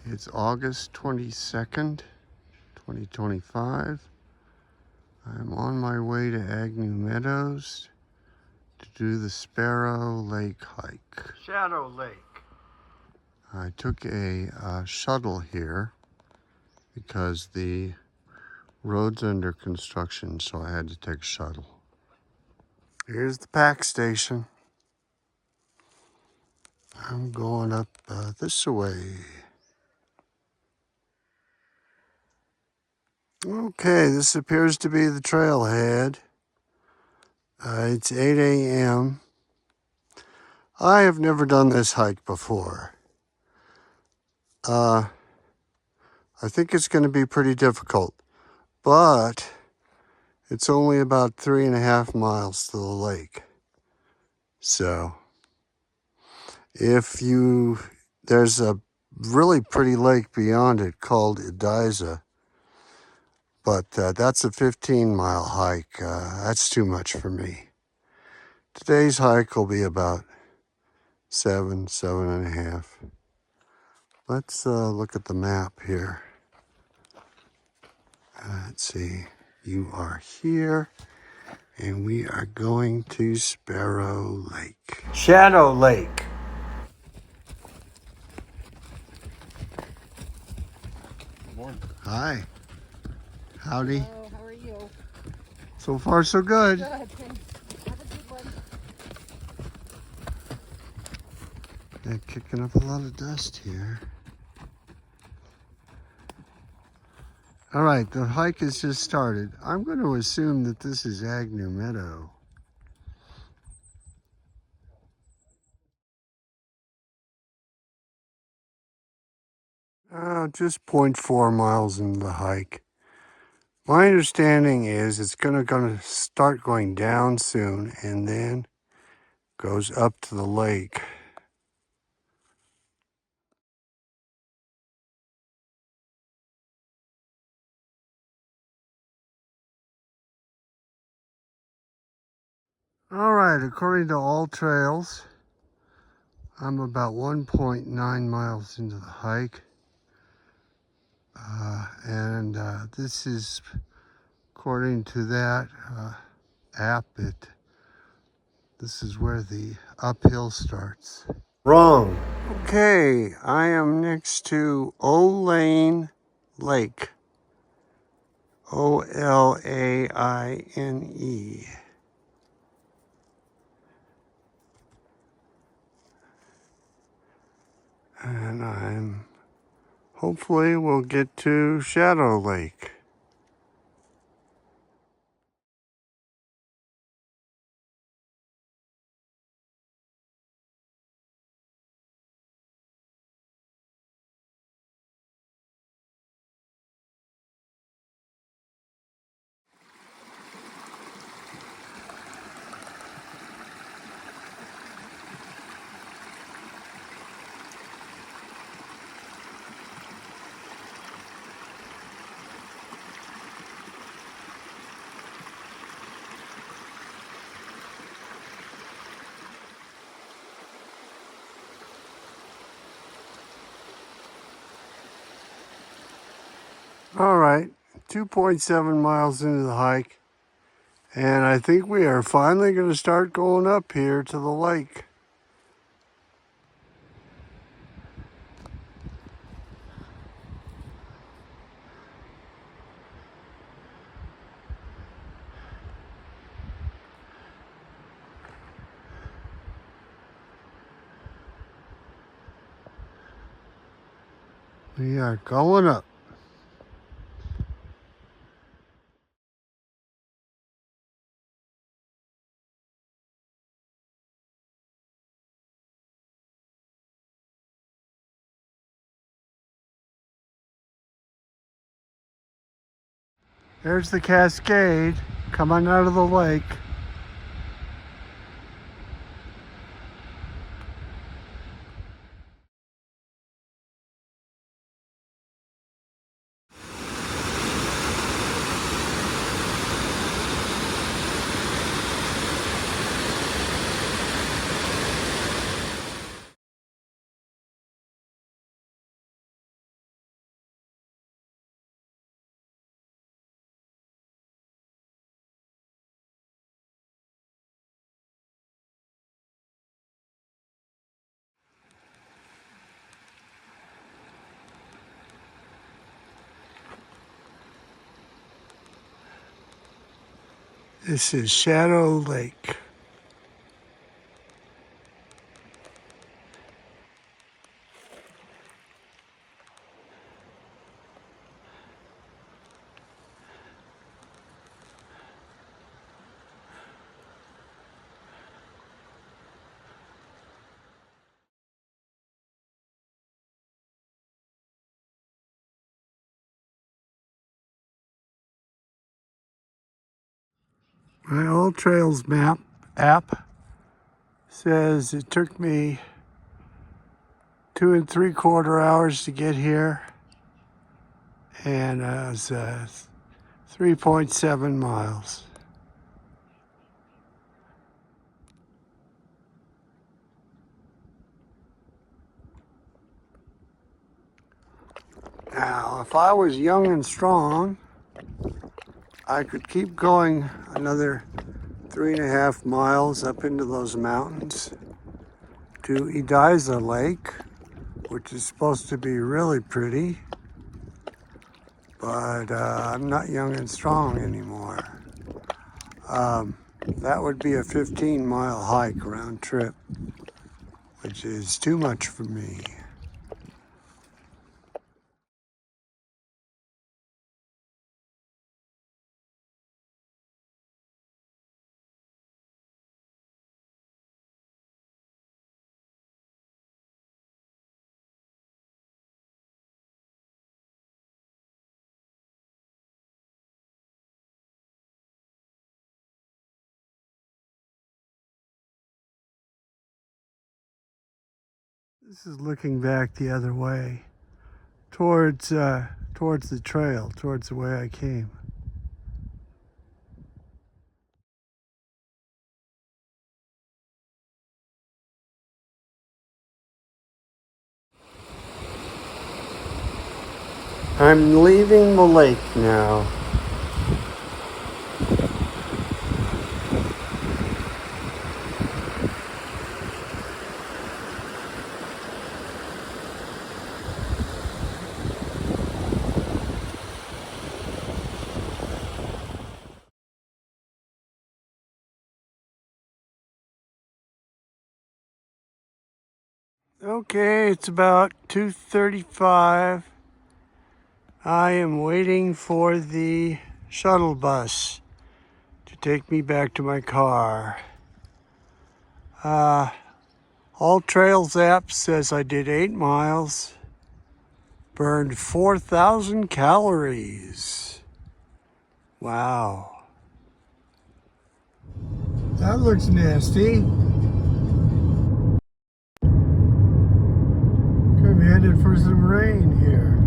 It's August 22nd, 2025. I'm on my way to Agnew Meadows to do the Sparrow Lake hike. Shadow Lake. I took a shuttle here because the road's under construction, so I had to take a shuttle. Here's the pack station. I'm going up this way. Okay, this appears to be the trailhead. It's 8 a.m. I have never done this hike before. I think it's going to be pretty difficult, but it's only about 3.5 miles to the lake. So there's a really pretty lake beyond it called Ediza, but that's a 15-mile hike. That's too much for me. Today's hike will be about 7.5. Let's look at the map here. Let's see. You are here, and we are going to Sparrow Lake. Shadow Lake. Good morning. Hi. Howdy. Hello, how are you? So far, so good. Good, thanks. Have a good one. They're kicking up a lot of dust here. All right, the hike has just started. I'm going to assume that this is Agnew Meadow. Just 0.4 miles into the hike. My understanding is it's gonna start going down soon and then goes up to the lake. All right, according to All Trails, I'm about 1.9 miles into the hike. And this is, according to that app, this is where the uphill starts. Wrong. Okay, I am next to Olaine Lake. Olaine. And hopefully we'll get to Shadow Lake. All right, 2.7 miles into the hike, and I think we are finally going to start going up here to the lake. We are going up. There's the Cascade coming out of the lake. This is Shadow Lake. My Old Trails map app says it took me 2 3/4 hours to get here, and it was 3.7 miles. Now, if I was young and strong, I could keep going another 3.5 miles up into those mountains to Ediza Lake, which is supposed to be really pretty, but I'm not young and strong anymore. That would be a 15-mile hike round trip, which is too much for me. This is looking back the other way, towards the trail, towards the way I came. I'm leaving the lake now. Okay, it's about 2:35. I am waiting for the shuttle bus to take me back to my car. All Trails app says I did 8 miles, burned 4,000 calories. Wow. That looks nasty. I'm headed for some rain here.